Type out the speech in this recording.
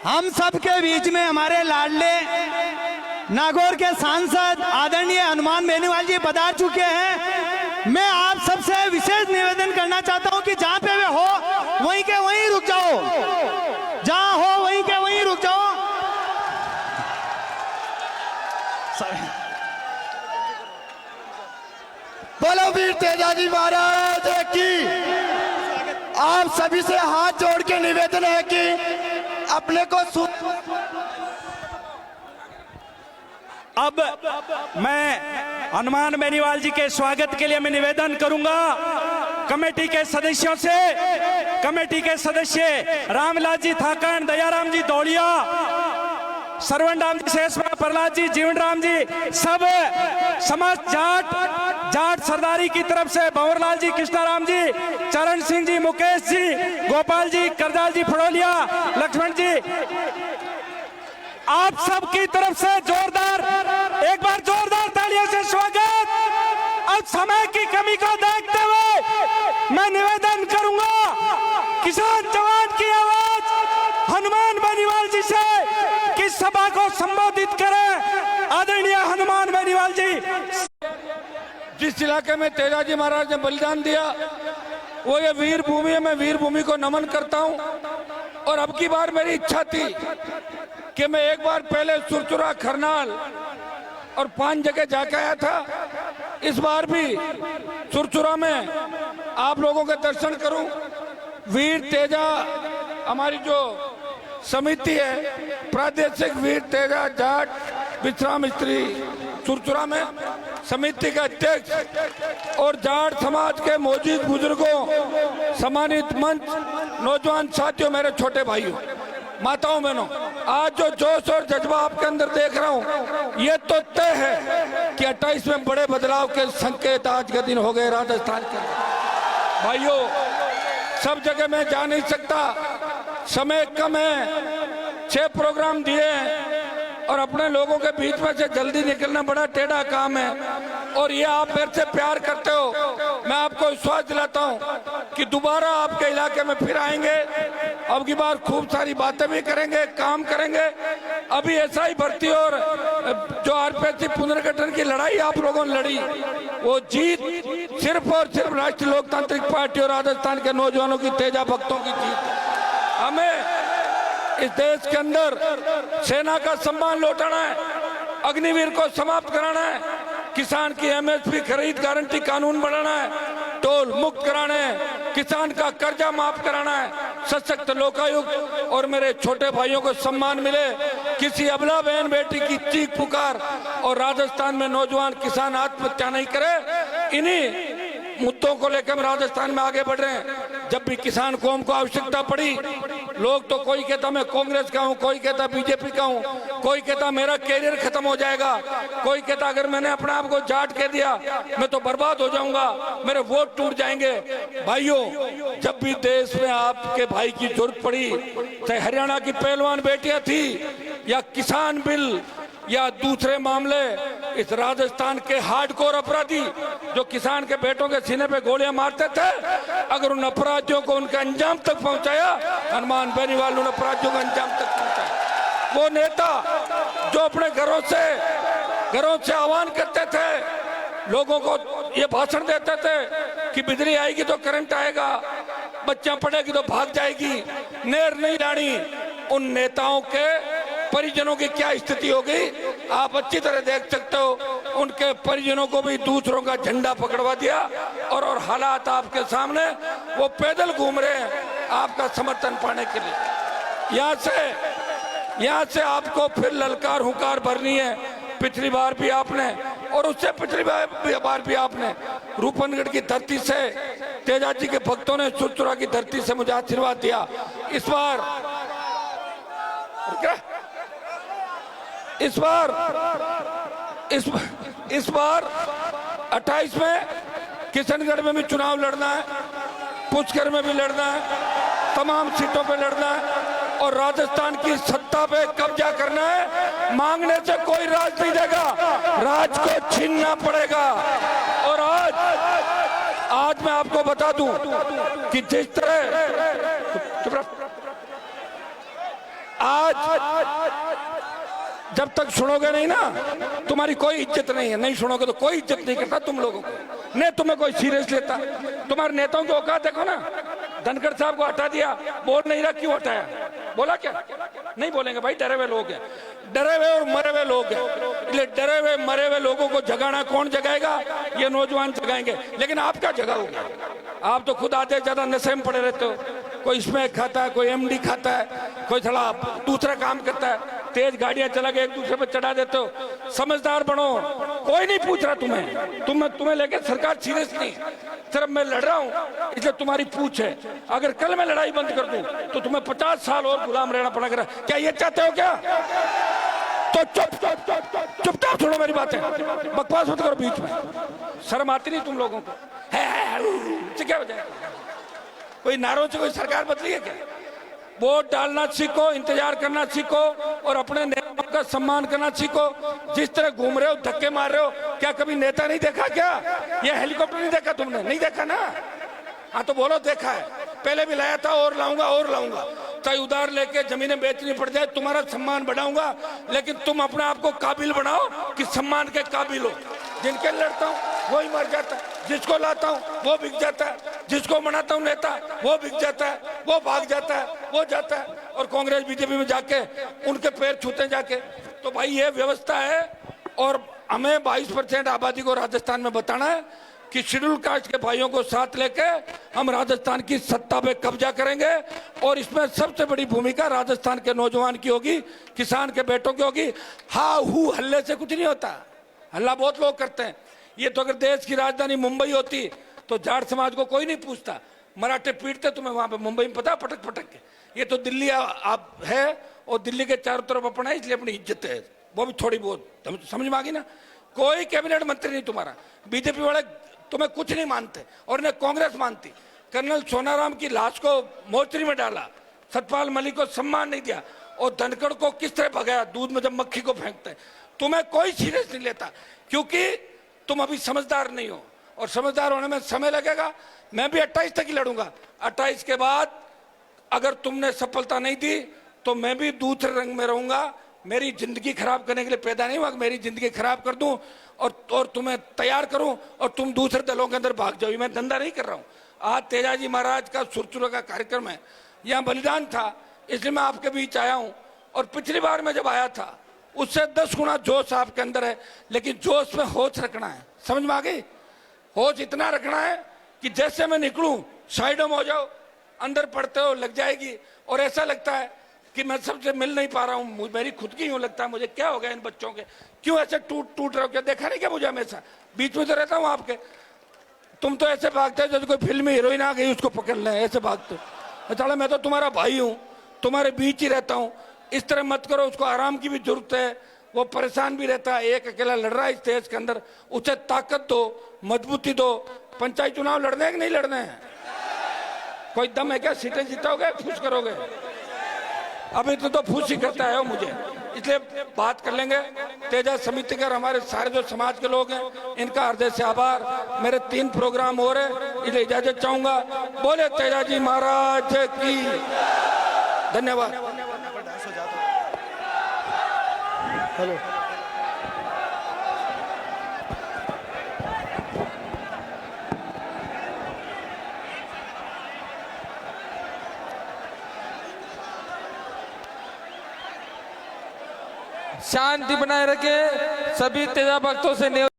हम सब के बीच में हमारे लाडले नागौर के सांसद आदरणीय हनुमान बेनीवाल जी पधार चुके हैं। मैं आप सबसे विशेष निवेदन करना चाहता हूं कि जहां पे वे हो वहीं के वहीं रुक जाओ, जहां हो वहीं के वहीं रुक जाओ। बोलो वीर तेजाजी महाराज की। आप सभी से हाथ जोड़ के निवेदन है कि अपने को अब मैं हनुमान बेनीवाल जी के स्वागत के लिए मैं निवेदन करूंगा कमेटी के सदस्यों से। कमेटी के सदस्य रामलाल जी थाकन, दयाराम जी दौड़िया, सरवण राम जी शेषवा, प्रहलाद जी, जीवन राम जी, सब समस्त जाट सरदारी की तरफ से भंवरलाल जी, कृष्णाराम जी, चरण सिंह जी, मुकेश जी, गोपाल जी, करदाल जी, फड़ोलिया, लक्ष्मण जी, आप सब की तरफ से जोरदार, एक बार जोरदार तालियों से स्वागत। अब समय की कमी को देखते हुए मैं निवेदन करूंगा किसान जवान की आवाज हनुमान बेनीवाल जी से कि सभा को संबोधित करें। आदरणीय हनुमान बेनीवाल जी। जिस इलाके में तेजाजी महाराज ने बलिदान दिया वो ये वीर भूमि है। मैं वीर भूमि को नमन करता हूं। और अब की बार मेरी इच्छा थी कि मैं एक बार पहले सुरचुरा, खरनाल और 5 जगह जाके आया था। इस बार भी सुरचुरा में आप लोगों के दर्शन करूं। वीर तेजा हमारी जो समिति है, प्रादेशिक वीर तेजा जाट विश्राम स्त्री सुरचुरा में समिति का अध्यक्ष और जाट समाज के मौजूद बुजुर्गों, सम्मानित मंच, नौजवान साथियों, मेरे छोटे भाइयों, माताओं, बहनों, आज जो जोश और जज्बा आपके अंदर देख रहा हूं ये तो तय है कि 28 में बड़े बदलाव के संकेत आज के दिन हो गए राजस्थान के। भाइयों, सब जगह मैं जा नहीं सकता, समय कम है, 6 प्रोग्राम दिए हैं और अपने लोगों के बीच में से जल्दी निकलना बड़ा टेढ़ा काम है। और ये आप मेरे से प्यार करते हो, मैं आपको विश्वास दिलाता हूं कि दोबारा आपके इलाके में फिर आएंगे। अब की बार खूब सारी बातें भी करेंगे, काम करेंगे। अभी ऐसा ही भर्ती और जो आरपीएससी पुनर्गठन की लड़ाई आप लोगों ने लड़ी, वो जीत सिर्फ और सिर्फ राष्ट्रीय लोकतांत्रिक पार्टी और राजस्थान के नौजवानों की, तेजा भक्तों की जीत। हमें इस देश के अंदर सेना का सम्मान लौटाना है, अग्निवीर को समाप्त कराना है, किसान की एमएसपी खरीद गारंटी कानून बनाना है, टोल मुक्त कराना है, किसान का कर्जा माफ कराना है, सशक्त लोकायुक्त और मेरे छोटे भाइयों को सम्मान मिले, किसी अबला बहन बेटी की चीख पुकार और राजस्थान में नौजवान किसान आत्महत्या नहीं करे। इन्हीं मुद्दों को लेकर हम राजस्थान में आगे बढ़ रहे हैं। जब भी किसान कौम को आवश्यकता पड़ी, लोग तो कोई कहता मैं कांग्रेस का हूं, कोई कहता बीजेपी का हूं, कोई कहता मेरा कैरियर खत्म हो जाएगा, कोई कहता अगर मैंने अपने आप को जाट कह दिया मैं तो बर्बाद हो जाऊंगा, मेरे वोट टूट जाएंगे। भाइयों, जब भी देश में आपके भाई की जरूरत पड़ी, चाहे हरियाणा की पहलवान बेटियां थी या किसान बिल या दूसरे मामले, इस राजस्थान के हार्डकोर अपराधी जो किसान के बेटों के सीने पे गोलियां मारते थे, अगर उन अपराधियों को उनके अंजाम तक पहुंचाया, हनुमान बेनीवाल उन अपराधियों को अंजाम तक पहुंचाया। वो नेता जो अपने घरों से आह्वान करते थे, लोगों को ये भाषण देते थे कि बिजली आएगी तो करंट आएगा, बच्चा पढ़ेगी तो भाग जाएगी, नेर नहीं लानी, उन नेताओं के परिजनों की क्या स्थिति हो गई आप अच्छी तरह देख सकते हो। उनके परिजनों को भी दूसरों का झंडा पकड़वा दिया और हालात आपके सामने, वो पैदल घूम रहे हैं आपका समर्थन पाने के लिए। यहाँ से आपको फिर ललकार हुंकार भरनी है। पिछली बार भी आपने और उससे पिछली बार भी आपने रूपनगढ़ की धरती से तेजाजी के भक्तों ने सुरचुरा की धरती से मुझे आशीर्वाद दिया। इस बार 28 में किशनगढ़ में भी चुनाव लड़ना है, पुष्कर में भी लड़ना है, तमाम सीटों पे लड़ना है और राजस्थान की सत्ता पे कब्जा करना है। मांगने से कोई राज नहीं देगा, राज को छीनना पड़ेगा। और आज मैं आपको बता दूं कि जिस तरह आज जब तक सुनोगे नहीं ना, तुम्हारी कोई इज्जत नहीं है। नहीं सुनोगे तो कोई इज्जत नहीं करता तुम लोगों को, नहीं तुम्हें कोई सीरियस लेता। तुम्हारे नेताओं की औकात देखो ना, धनखड़ साहब को हटा दिया, बोल नहीं रहा, क्यों हटाया? बोला क्या? नहीं बोलेंगे भाई, डरे हुए लोग हैं, डरे हुए और मरे हुए लोग हैं। इसलिए डरे हुए मरे हुए लोगों को जगाना कौन जगाएगा? ये नौजवान जगाएंगे। लेकिन आप क्या जगाओगे? आप तो खुद आधे ज्यादा नशे में पड़े रहते हो। कोई स्मैक खाता है, कोई एमडी खाता है, कोई थोड़ा दूसरा काम करता है, तेज गाड़ियां चला के एक दूसरे पर चढ़ा देते हो। समझदार बनो, कोई नहीं पूछ रहा तुम्हें लेके सरकार सीरियस नहीं। सिर्फ मैं लड़ रहा हूं इसलिए तुम्हारी पूछ है। अगर कल मैं लड़ाई बंद कर दूं तो तुम्हें 50 साल और गुलाम रहना पड़ेगा। क्या ये चाहते हो क्या? तो चुपचाप छोड़ो मेरी बातें, बकवास मत करो बीच में। शर्म आती नहीं तुम लोगों को? क्या वजह है? कोई नारों से कोई सरकार बदली है क्या? वोट डालना सीखो, इंतजार करना सीखो और अपने नेताओं का सम्मान करना सीखो। जिस तरह घूम रहे हो, धक्के मार रहे हो, क्या कभी नेता नहीं देखा क्या? ये हेलीकॉप्टर नहीं देखा तुमने? नहीं देखा ना? हाँ तो बोलो देखा है। पहले भी लाया था, और लाऊंगा। चाहे उधार लेके जमीनें बेचनी पड़ जाए, तुम्हारा सम्मान बढ़ाऊंगा। लेकिन तुम अपने आप को काबिल बनाओ कि सम्मान के काबिल हो। जिनके लड़ता हूँ वही मर जाता है, जिसको लाता हूँ वो बिक जाता है, जिसको मनाता हूँ नेता वो बिक जाता है, वो भाग जाता है, वो जाता है और कांग्रेस बीजेपी में जाके उनके पैर छूते जाके। तो भाई ये व्यवस्था है और हमें 22% आबादी को राजस्थान में बताना है कि शेड्यूल कास्ट के भाइयों को साथ लेके हम राजस्थान की सत्ता पे कब्जा करेंगे। और इसमें सबसे बड़ी भूमिका राजस्थान के नौजवान की होगी, किसान के बेटों की होगी। हा हू हल्ले से कुछ नहीं होता, हल्ला बहुत लोग करते हैं। ये तो अगर देश की राजधानी मुंबई होती तो जाट समाज को कोई नहीं पूछता, मराठे पीटते तुम्हें वहां पे मुंबई में, पता पटक पटक के। ये तो दिल्ली आप है और दिल्ली के चारों तरफ अपना है, इसलिए अपनी इज्जत है, वो भी थोड़ी बहुत समझ में आ गई ना। कोई कैबिनेट मंत्री नहीं तुम्हारा, बीजेपी वाले तुम्हें कुछ नहीं मानते और न कांग्रेस मानती। कर्नल सोनाराम की लाश को मोर्चरी में डाला, सतपाल मलिक को सम्मान नहीं दिया और धनखड़ को किस तरह भगाया, दूध में जब मक्खी को फेंकते हैं। तुम्हें कोई सीरियस नहीं लेता क्योंकि तुम अभी समझदार नहीं हो और समझदार होने में समय लगेगा। मैं भी 28 तक ही लड़ूंगा। 28 के बाद अगर तुमने सफलता नहीं दी तो मैं भी दूसरे रंग में रहूंगा। मेरी जिंदगी खराब करने के लिए पैदा नहीं हुआ, मेरी जिंदगी खराब कर दूं और तुम्हें तैयार करूं और तुम दूसरे दलों के अंदर भाग जाओ। मैं धंधा नहीं कर रहा हूं। आज तेजाजी महाराज का सुरचुरा का कार्यक्रम है, यहाँ बलिदान था, इसलिए मैं आपके बीच आया हूं। और पिछली बार मैं जब आया था उससे 10 गुना जोश आपके अंदर है, लेकिन जोश में होश रखना है। समझ में आ गई? होश इतना रखना है कि जैसे मैं निकलूं साइडों में हो जाओ, अंदर पड़ते हो लग जाएगी और ऐसा लगता है कि मैं सबसे मिल नहीं पा रहा हूं, मेरी खुद की यूं लगता है मुझे क्या हो गया इन बच्चों के, क्यों ऐसे टूट रहे हो? क्या देखा नहीं क्या मुझे? हमेशा बीच में तो रहता हूं आपके। तुम तो ऐसे भागते हो जैसे कोई फिल्म में हीरोइन आ गई उसको पकड़ लें, ऐसे भागते हो। चलो मैं तो तुम्हारा भाई हूं, तुम्हारे बीच ही रहता हूं। इस तरह मत करो, उसको आराम की भी जरूरत है, वो परेशान भी रहता है, एक अकेला लड़ रहा है इस देश के अंदर। उसे ताकत दो, मजबूती दो। पंचायत चुनाव लड़ने हैं कि नहीं लड़ने हैं? कोई दम है क्या? सीटें जिताओगे, फूस करोगे? अभी तो फूस ही करता है मुझे, इसलिए बात कर लेंगे। तेजा समिति कर हमारे सारे जो समाज के लोग हैं इनका हृदय से आभार। मेरे 3 प्रोग्राम हो रहे, इसलिए इजाजत चाहूंगा। बोले तेजाजी महाराज की धन्यवाद। हेलो, शांति बनाए रखे। सभी तेजा भक्तों से